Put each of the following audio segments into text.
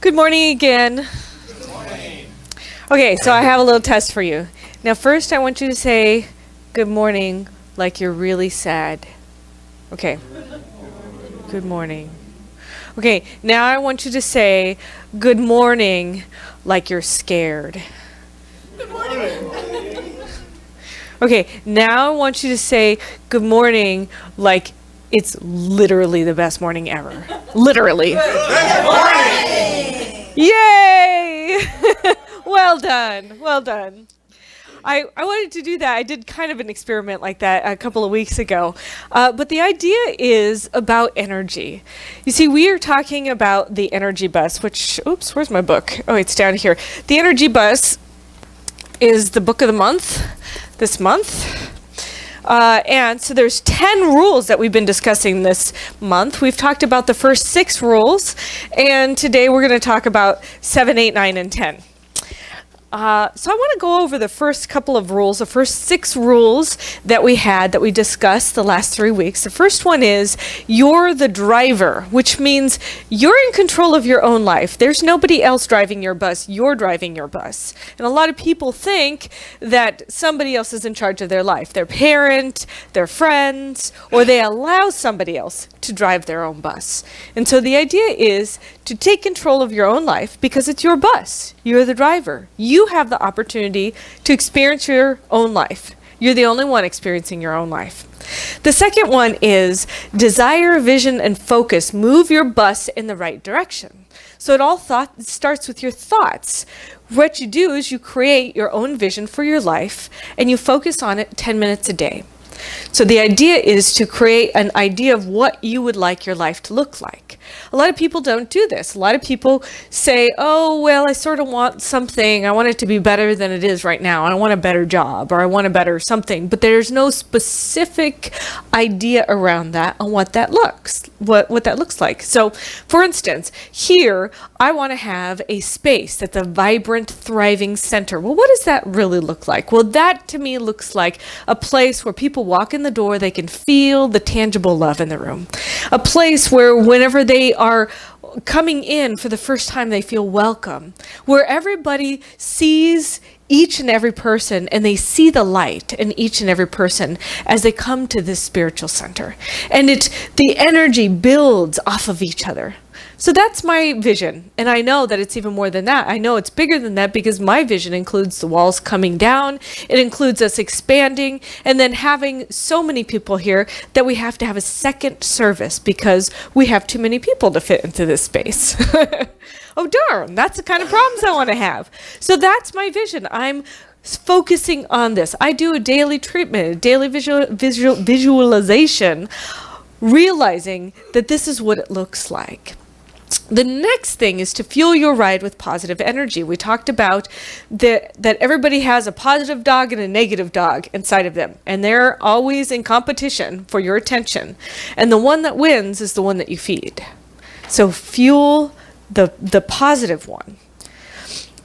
Good morning again. Good morning. Okay, so I have a little test for you. Now first I want you to say good morning like you're really sad. Okay. Good morning. Okay, now I want you to say good morning like you're scared. Good morning. Okay, now I want you to say good morning like it's literally the best morning ever. Literally. Good morning. Yay! Well done. Well done. I wanted to do that. I did kind of an experiment like that a couple of weeks ago. But the idea is about energy. You see, we are talking about the energy bus, which, oops, where's my book? Oh, it's down here. The energy bus is the book of the month this month. And so there's 10 rules that we've been discussing this month. We've talked about the first 6 rules, and today we're going to talk about 7, 8, 9, and 10. So I want to go over the first couple of rules, the first 6 rules that we discussed the last 3 weeks. The first one is you're the driver, which means you're in control of your own life. There's nobody else driving your bus. You're driving your bus. And a lot of people think that somebody else is in charge of their life, their parent, their friends, or they allow somebody else to drive their own bus. And so the idea is to take control of your own life because it's your bus. You're the driver. You have the opportunity to experience your own life. You're the only one experiencing your own life. The second one is desire, vision, and focus. Move your bus in the right direction. So it all starts with your thoughts. What you do is you create your own vision for your life and you focus on it 10 minutes a day. So the idea is to create an idea of what you would like your life to look like. A lot of people don't do this. A lot of people say, oh, well, I sort of want something. I want it to be better than it is right now. I want a better job or I want a better something. But there's no specific idea around that on what that looks like. So, for instance, here, I want to have a space that's a vibrant, thriving center. Well, what does that really look like? Well, that to me looks like a place where people walk in the door, they can feel the tangible love in the room. A place where whenever they are coming in for the first time, they feel welcome. Where everybody sees each and every person and they see the light in each and every person as they come to this spiritual center. And the energy builds off of each other. So that's my vision. And I know that it's even more than that. I know it's bigger than that because my vision includes the walls coming down. It includes us expanding and then having so many people here that we have to have a second service because we have too many people to fit into this space. Oh, darn, that's the kind of problems I want to have. So that's my vision. I'm focusing on this. I do a daily treatment, a daily visualization, realizing that this is what it looks like. The next thing is to fuel your ride with positive energy. We talked about that everybody has a positive dog and a negative dog inside of them, and they're always in competition for your attention. And the one that wins is the one that you feed. So fuel the positive one.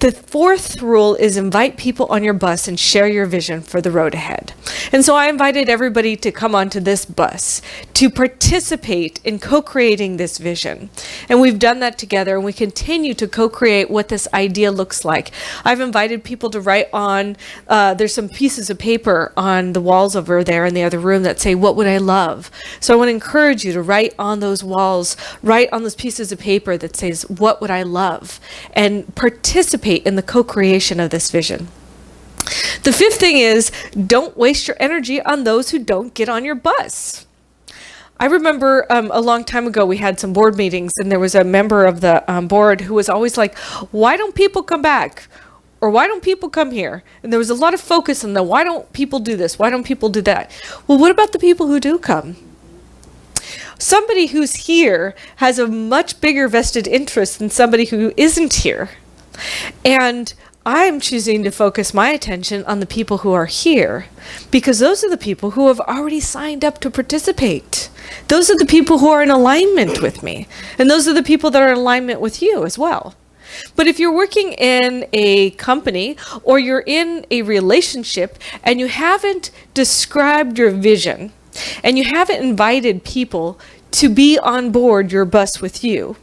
The fourth rule is invite people on your bus and share your vision for the road ahead. And so I invited everybody to come onto this bus to participate in co-creating this vision. And we've done that together and we continue to co-create what this idea looks like. I've invited people to write on, there's some pieces of paper on the walls over there in the other room that say, what would I love? So I want to encourage you to write on those walls, write on those pieces of paper that says, what would I love? And participate in the co-creation of this vision. The fifth thing is don't waste your energy on those who don't get on your bus. I remember a long time ago we had some board meetings and there was a member of the board who was always like, why don't people come back? Or why don't people come here? And there was a lot of focus on the why don't people do this? Why don't people do that? Well, what about the people who do come? Somebody who's here has a much bigger vested interest than somebody who isn't here. And I'm choosing to focus my attention on the people who are here because those are the people who have already signed up to participate. Those are the people who are in alignment with me. And those are the people that are in alignment with you as well. But if you're working in a company or you're in a relationship and you haven't described your vision and you haven't invited people to be on board your bus with you,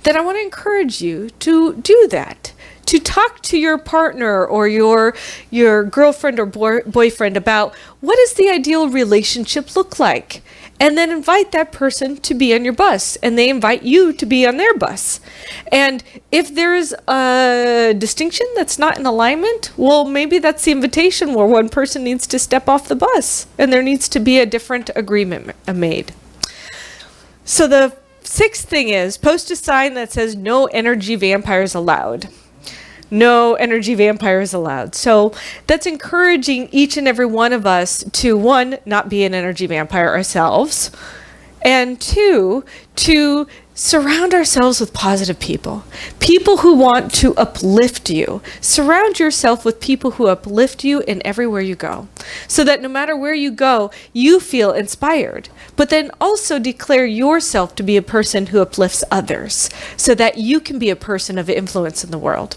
then I want to encourage you to do that. To talk to your partner or your girlfriend or boyfriend about what does the ideal relationship look like, and then invite that person to be on your bus, and they invite you to be on their bus. And if there's a distinction that's not in alignment, well, maybe that's the invitation where one person needs to step off the bus, and there needs to be a different agreement made. So the sixth thing is post a sign that says no energy vampires allowed. No energy vampires allowed. So that's encouraging each and every one of us to, one, not be an energy vampire ourselves, and two, to surround ourselves with positive people, people who want to uplift you. Surround yourself with people who uplift you in everywhere you go, so that no matter where you go, you feel inspired. But then also declare yourself to be a person who uplifts others, so that you can be a person of influence in the world.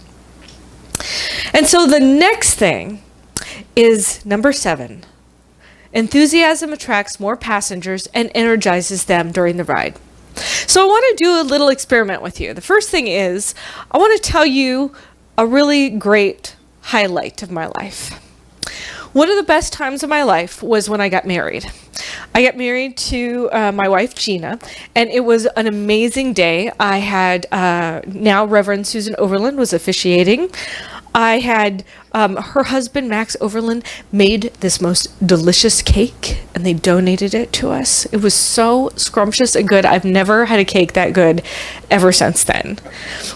And so the next thing is number 7. Enthusiasm attracts more passengers and energizes them during the ride. So I want to do a little experiment with you. The first thing is I want to tell you a really great highlight of my life. One of the best times of my life was when I got married. I got married to my wife, Gina, and it was an amazing day. I had now Reverend Susan Overland was officiating. I had her husband, Max Overland, made this most delicious cake, and they donated it to us. It was so scrumptious and good. I've never had a cake that good ever since then.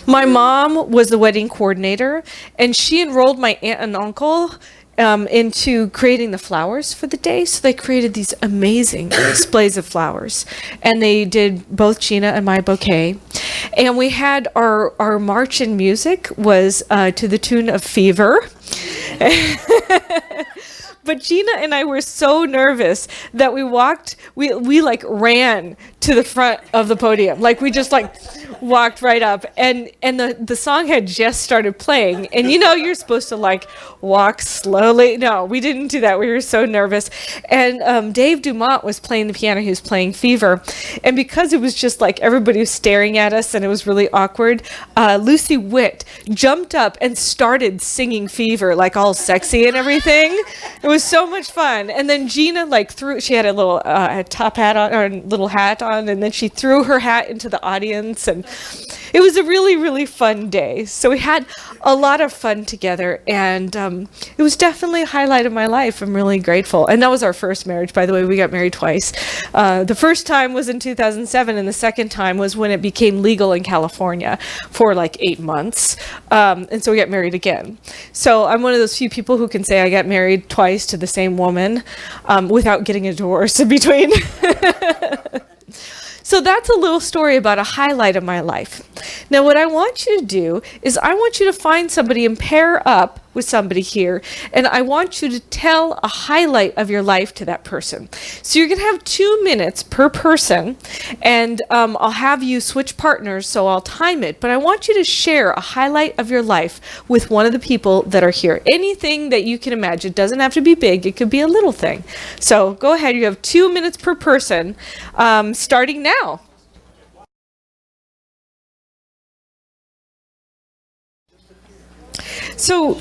My mom was the wedding coordinator, and she enrolled my aunt and uncle into creating the flowers for the day. So they created these amazing displays of flowers, and they did both Gina and my bouquet. And we had our march and music was to the tune of Fever. But Gina and I were so nervous that we like ran to the front of the podium. Like we just like walked right up, and the song had just started playing, and you're supposed to like walk slowly. No, we didn't do that. We were so nervous. And Dave Dumont was playing the piano. He was playing Fever, and because it was just like everybody was staring at us and it was really awkward, Lucy Witt jumped up and started singing Fever, like all sexy and everything. It was so much fun. And then Gina she had a little top hat on, or a little hat on, and then she threw her hat into the audience, and it was a really, really fun day. So we had a lot of fun together, and it was definitely a highlight of my life. I'm really grateful. And that was our first marriage, by the way. We got married twice. The first time was in 2007, and the second time was when it became legal in California for like 8 months. And so we got married again. So I'm one of those few people who can say I got married twice to the same woman without getting a divorce in between. So that's a little story about a highlight of my life. Now, what I want you to do is I want you to find somebody and pair up with somebody here, and I want you to tell a highlight of your life to that person. So you're going to have 2 minutes per person, and I'll have you switch partners, so I'll time it, but I want you to share a highlight of your life with one of the people that are here. Anything that you can imagine. It doesn't have to be big. It could be a little thing. So go ahead. You have 2 minutes per person, starting now. So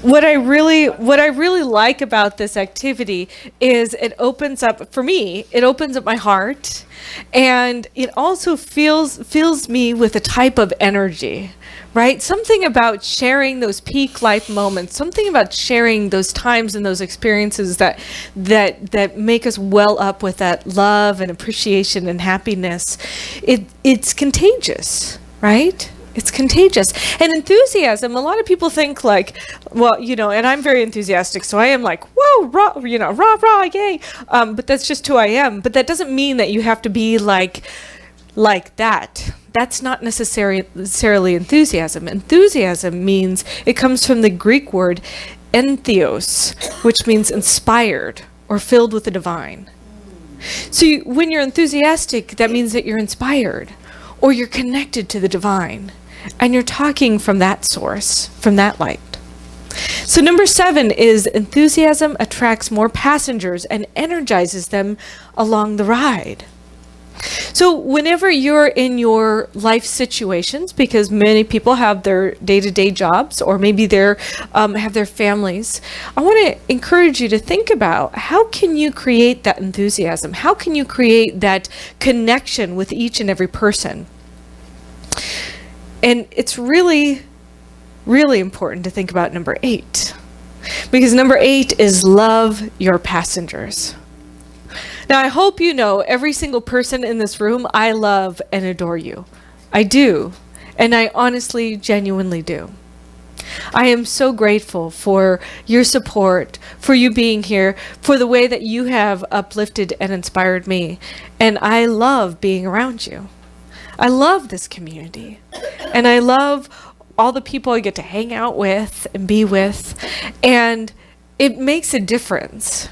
what I really like about this activity is it opens up, for me, it opens up my heart, and it also fills me with a type of energy, right? Something about sharing those peak life moments, something about sharing those times and those experiences that make us well up with that love and appreciation and happiness. It's contagious, right? It's contagious. And enthusiasm, a lot of people think like, well, and I'm very enthusiastic, so I am like, whoa, rah, rah, rah, yay. But that's just who I am. But that doesn't mean that you have to be like that. That's not necessarily enthusiasm. Enthusiasm means, it comes from the Greek word entheos, which means inspired or filled with the divine. So when you're enthusiastic, that means that you're inspired or you're connected to the divine. And you're talking from that source, from that light. So number 7 is enthusiasm attracts more passengers and energizes them along the ride. So whenever you're in your life situations, because many people have their day-to-day jobs, or maybe they're have their families, I want to encourage you to think about how can you create that enthusiasm? How can you create that connection with each and every person? And it's really, really important to think about number 8, because number 8 is love your passengers. Now, I hope you know every single person in this room, I love and adore you. I do. And I honestly, genuinely do. I am so grateful for your support, for you being here, for the way that you have uplifted and inspired me. And I love being around you. I love this community. And I love all the people I get to hang out with and be with. And it makes a difference.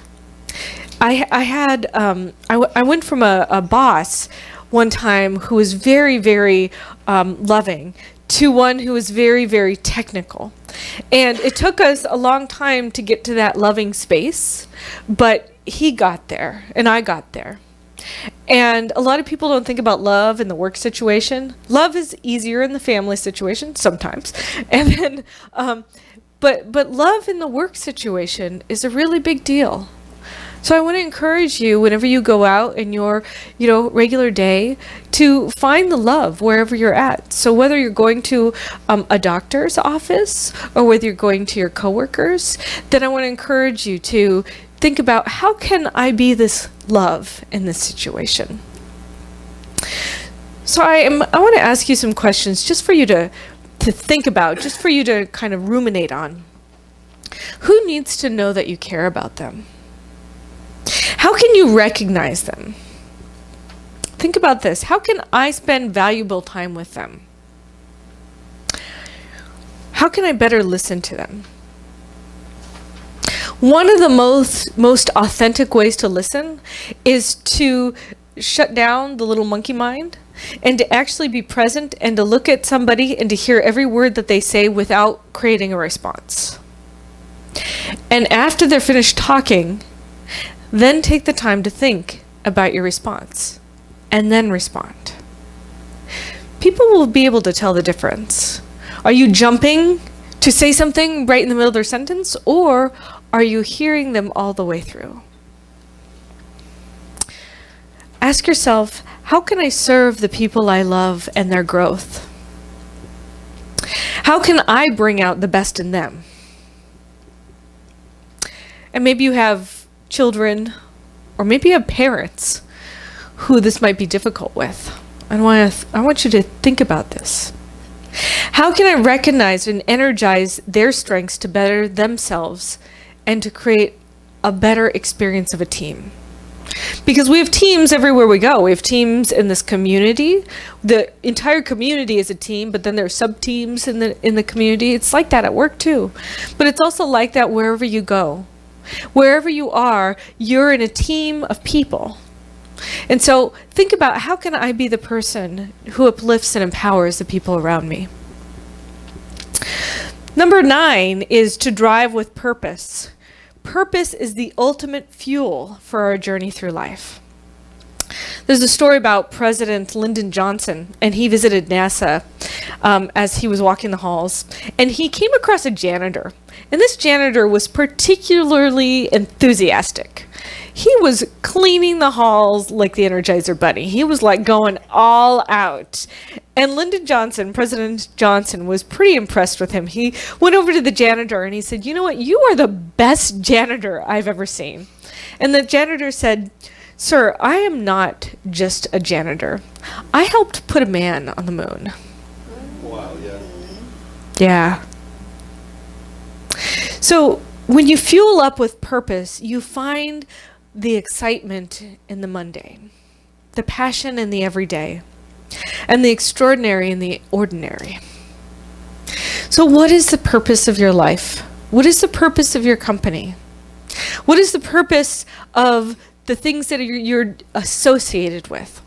I went from a boss one time who was very, very loving to one who was very, very technical. And it took us a long time to get to that loving space, but he got there and I got there. And a lot of people don't think about love in the work situation. Love is easier in the family situation sometimes. And then, but love in the work situation is a really big deal. So I want to encourage you, whenever you go out in your, regular day, to find the love wherever you're at. So whether you're going to a doctor's office or whether you're going to your coworkers, then I want to encourage you to think about, how can I be this love in this situation? So I want to ask you some questions just for you to think about, just for you to kind of ruminate on. Who needs to know that you care about them? How can you recognize them? Think about this. How can I spend valuable time with them? How can I better listen to them? One of the most authentic ways to listen is to shut down the little monkey mind and to actually be present and to look at somebody and to hear every word that they say without creating a response. And after they're finished talking, then take the time to think about your response and then respond. People will be able to tell the difference. Are you jumping to say something right in the middle of their sentence, or are you hearing them all the way through? Ask yourself, how can I serve the people I love and their growth? How can I bring out the best in them? And maybe you have children, or maybe you have parents who this might be difficult with. I want you to think about this. How can I recognize and energize their strengths to better themselves and to create a better experience of a team? Because we have teams everywhere we go. We have teams in this community. The entire community is a team, but then there are sub-teams in the community. It's like that at work too. But it's also like that wherever you go. Wherever you are, you're in a team of people. And so think about, how can I be the person who uplifts and empowers the people around me? Number 9 is to drive with purpose. Purpose is the ultimate fuel for our journey through life. There's a story about President Lyndon Johnson, and he visited NASA as he was walking the halls, and he came across a janitor. And this janitor was particularly enthusiastic. He was cleaning the halls like the Energizer Bunny. He was like going all out. And Lyndon Johnson, President Johnson, was pretty impressed with him. He went over to the janitor and he said, "You know what? You are the best janitor I've ever seen." And the janitor said, "Sir, I am not just a janitor. I helped put a man on the moon." Wow, yeah. Yeah. So when you fuel up with purpose, you find the excitement in the mundane, the passion in the everyday, and the extraordinary in the ordinary. So what is the purpose of your life? What is the purpose of your company? What is the purpose of the things that you're associated with?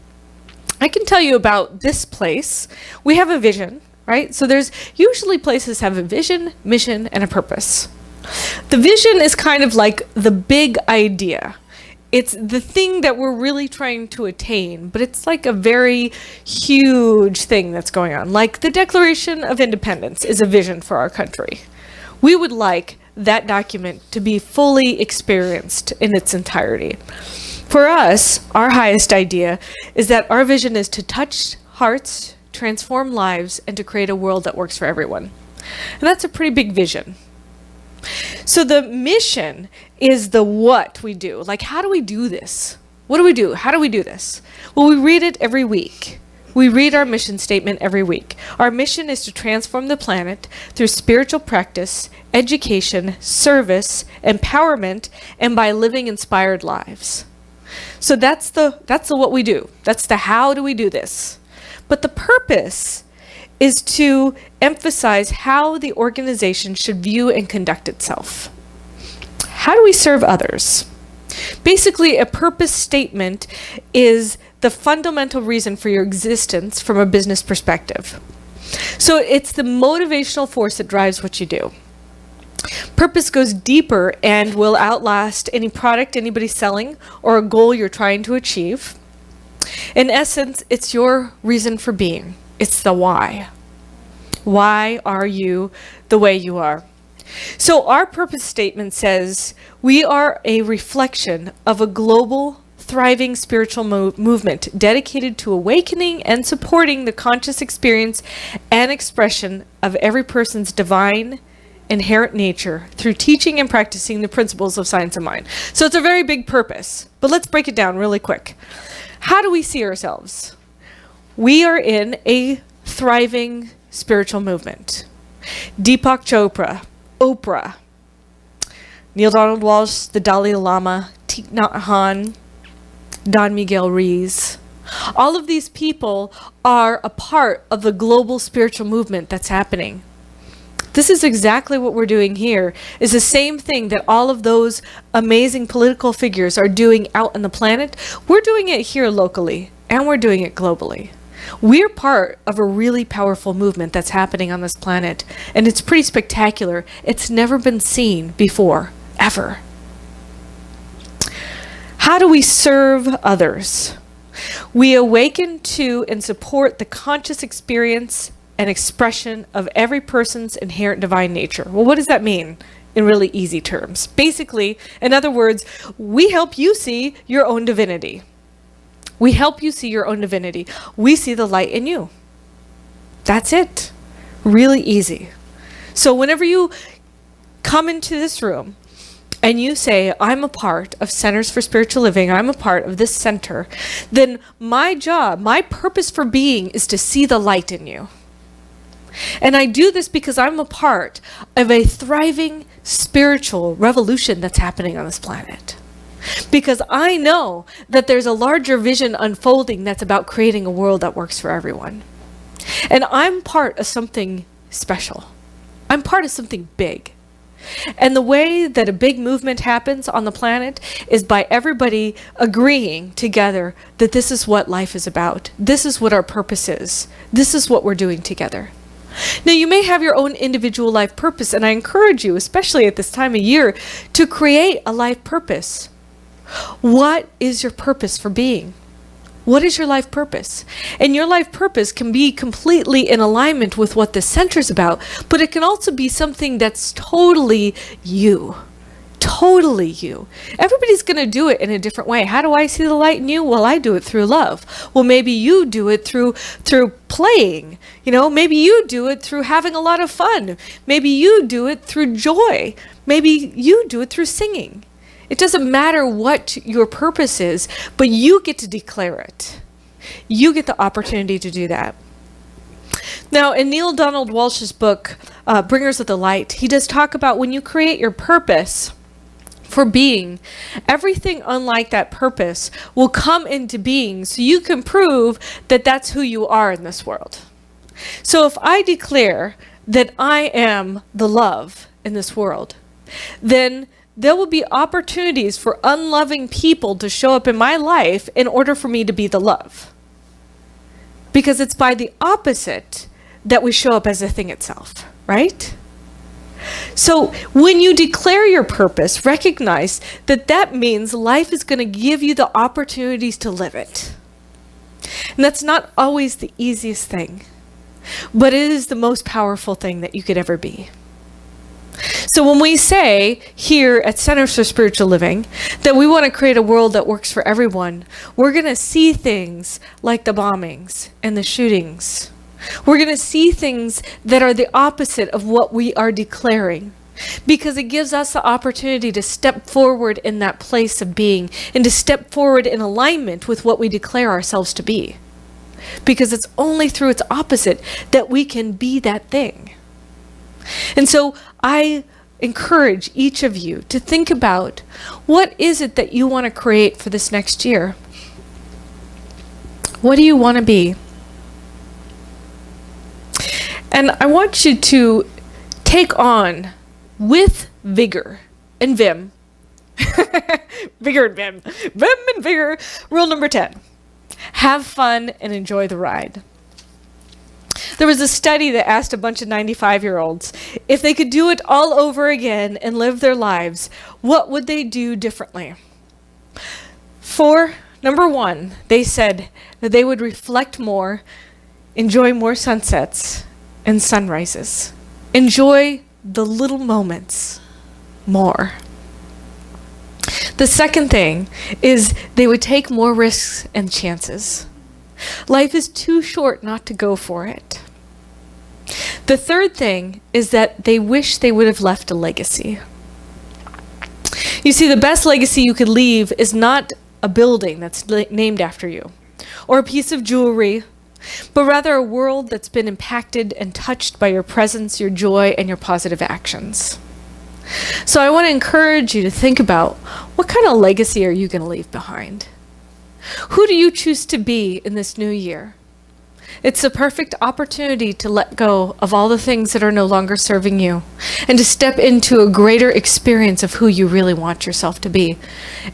I can tell you about this place. We have a vision, right? So there's usually places have a vision, mission, and a purpose. The vision is kind of like the big idea. It's the thing that we're really trying to attain, but it's like a very huge thing that's going on. Like the Declaration of Independence is a vision for our country. We would like that document to be fully experienced in its entirety. For us, our highest idea is that our vision is to touch hearts, transform lives, and to create a world that works for everyone. And that's a pretty big vision. So the mission is the what we do. Like, how do we do this? What do we do? How do we do this? Well, we read it every week. We read our mission statement every week. Our mission is to transform the planet through spiritual practice, education, service, empowerment, and by living inspired lives. So that's the what we do. That's the how do we do this. But the purpose is to emphasize how the organization should view and conduct itself. How do we serve others? Basically, a purpose statement is the fundamental reason for your existence from a business perspective. So it's the motivational force that drives what you do. Purpose goes deeper and will outlast any product anybody's selling or a goal you're trying to achieve. In essence, it's your reason for being. It's the why. Why are you the way you are? So our purpose statement says we are a reflection of a global, thriving spiritual movement dedicated to awakening and supporting the conscious experience and expression of every person's divine, inherent nature through teaching and practicing the principles of science of mind. So it's a very big purpose, but let's break it down really quick. How do we see ourselves? We are in a thriving spiritual movement. Deepak Chopra, Oprah, Neil Donald Walsh, the Dalai Lama, Thich Nhat Hanh, Don Miguel Ruiz. All of these people are a part of the global spiritual movement that's happening. This is exactly what we're doing here, is the same thing that all of those amazing political figures are doing out on the planet. We're doing it here locally, and we're doing it globally. We're part of a really powerful movement that's happening on this planet, and it's pretty spectacular. It's never been seen before, ever. How do we serve others? We awaken to and support the conscious experience and expression of every person's inherent divine nature. Well, what does that mean in really easy terms? Basically, in other words, we help you see your own divinity. We help you see your own divinity. We see the light in you. That's it. Really easy. So whenever you come into this room and you say, I'm a part of Centers for Spiritual Living, I'm a part of this center, then my job, my purpose for being is to see the light in you. And I do this because I'm a part of a thriving spiritual revolution that's happening on this planet. Because I know that there's a larger vision unfolding that's about creating a world that works for everyone. And I'm part of something special. I'm part of something big. And the way that a big movement happens on the planet is by everybody agreeing together that this is what life is about. This is what our purpose is. This is what we're doing together. Now, you may have your own individual life purpose, and I encourage you, especially at this time of year, to create a life purpose. What is your purpose for being? What is your life purpose? And your life purpose can be completely in alignment with what the center's about, but it can also be something that's totally you. Totally you. Everybody's going to do it in a different way. How do I see the light in you? Well, I do it through love. Well, maybe you do it through playing. Maybe you do it through having a lot of fun. Maybe you do it through joy. Maybe you do it through singing. It doesn't matter what your purpose is, but you get to declare it. You get the opportunity to do that. Now, in Neil Donald Walsh's book, Bringers of the Light, he does talk about when you create your purpose for being, everything unlike that purpose will come into being so you can prove that that's who you are in this world. So if I declare that I am the love in this world, then there will be opportunities for unloving people to show up in my life in order for me to be the love. Because it's by the opposite that we show up as a thing itself, right? So when you declare your purpose, recognize that that means life is going to give you the opportunities to live it. And that's not always the easiest thing, but it is the most powerful thing that you could ever be. So when we say here at Centers for Spiritual Living that we want to create a world that works for everyone, we're going to see things like the bombings and the shootings. We're going to see things that are the opposite of what we are declaring, because it gives us the opportunity to step forward in that place of being and to step forward in alignment with what we declare ourselves to be. Because it's only through its opposite that we can be that thing. And so I encourage each of you to think about, what is it that you want to create for this next year? What do you want to be? And I want you to take on with vigor and vim, vigor and vim, vim and vigor, rule number 10, have fun and enjoy the ride. There was a study that asked a bunch of 95-year-olds if they could do it all over again and live their lives, what would they do differently? For number 1, they said that they would reflect more, enjoy more sunsets and sunrises. Enjoy the little moments more. The second thing is they would take more risks and chances. Life is too short not to go for it. The third thing is that they wish they would have left a legacy. You see, the best legacy you could leave is not a building that's named after you, or a piece of jewelry, but rather a world that's been impacted and touched by your presence, your joy, and your positive actions. So I want to encourage you to think about, what kind of legacy are you going to leave behind? Who do you choose to be in this new year? It's the perfect opportunity to let go of all the things that are no longer serving you and to step into a greater experience of who you really want yourself to be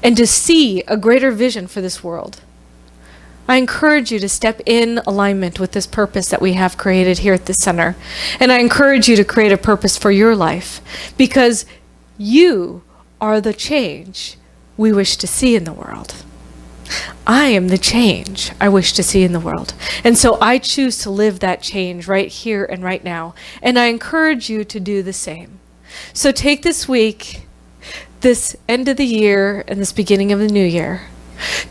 and to see a greater vision for this world. I encourage you to step in alignment with this purpose that we have created here at the center. And I encourage you to create a purpose for your life, because you are the change we wish to see in the world. I am the change I wish to see in the world. And so I choose to live that change right here and right now. And I encourage you to do the same. So take this week, this end of the year and this beginning of the new year,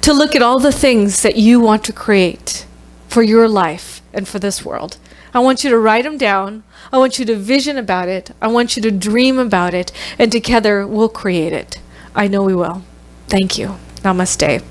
to look at all the things that you want to create for your life and for this world. I want you to write them down. I want you to vision about it. I want you to dream about it. And together we'll create it. I know we will. Thank you. Namaste.